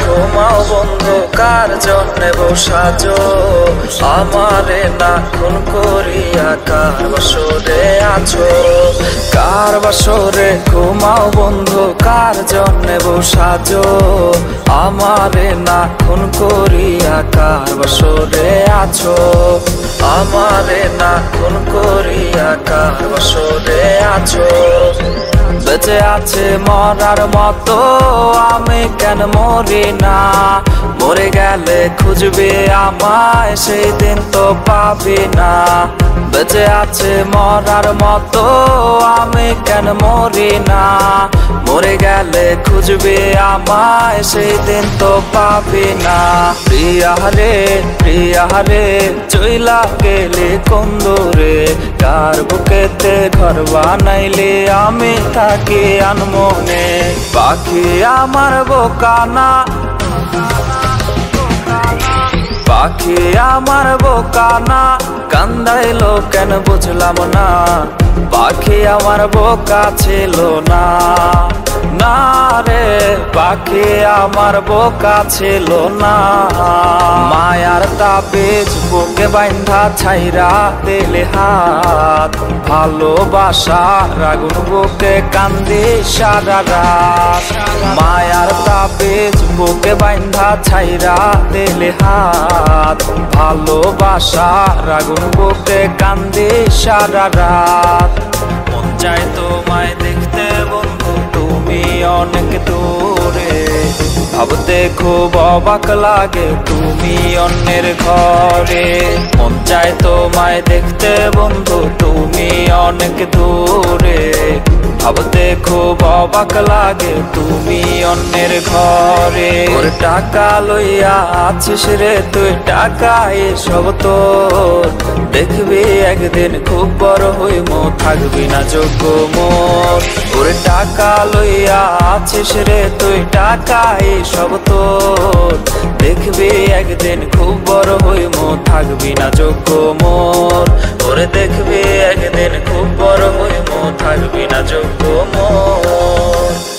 ঘুমাও বন্ধু কার জন্যে বসাজো আমারে না খুন করিয়া কার বাসরে আছো কার বাসরে ঘুমাও বন্ধু কার জন্যে বসাজো আমারে না খুন করিয়া কার বাসরে আছো আমারে না খুন করিয়া কার বাসরে আছো বেঁচে আছে মরার মতো আমি কেন মরি না মরে গেলে খুঁজবে আমায় সেই দিন তো পাবি না বেঁচে আছে মরার মতো আমি কেন মরি না মরে গেলে খুঁজবে আমায় সেই দিন তো পাবি না প্রিয়া রে চইলা গেলে কোন দূরে কার বুকেতে ঘর বানাইলে আমি থাকি আনমনে পাখি আমার বোকানা পাখি আমার বোকানা কান্দাইলো কেন বুঝলাম না পাখি আমার বোকা ছিল না না রে পাখি আমার বোকা ছিল না মায়ার তাবিজ বুকে বাইন্ধা ছাইরা দিলে হাত ভালোবাসা আগুন বুকে কান্দি সারা রাত মায়ার তাবিজ বুকে বাইন্ধা ছাইরা দিলে হাত ভালোবাসা আগুন বুকে কান্দি সারা রাত মন চায় তোমায় দেখতে বন্ধু তুমি অনেক দূরে ভাবতে খুব অবাক লাগে তুমি অন্যের ঘরে মন চায় তোমায় দেখতে বন্ধু তুমি অনেক দূরে ভাবতে খুব অবাক লাগে তুমি অন্যের ঘরে ওর টাকা লইয়া আছিস রে তুই টাকা এসব তোর দেখবি একদিন খুব বড় হইম থাকবি না যোগ্য মোর ওর টাকা লইয়া আছিস রে তুই টাকা এসব তোর দেখবি একদিন খুব বড় হইম থাকবি না যোগ্য মোর ওরে দেখবি একদিন খুব বড় হইম থাকবি না যোগ্য মোর।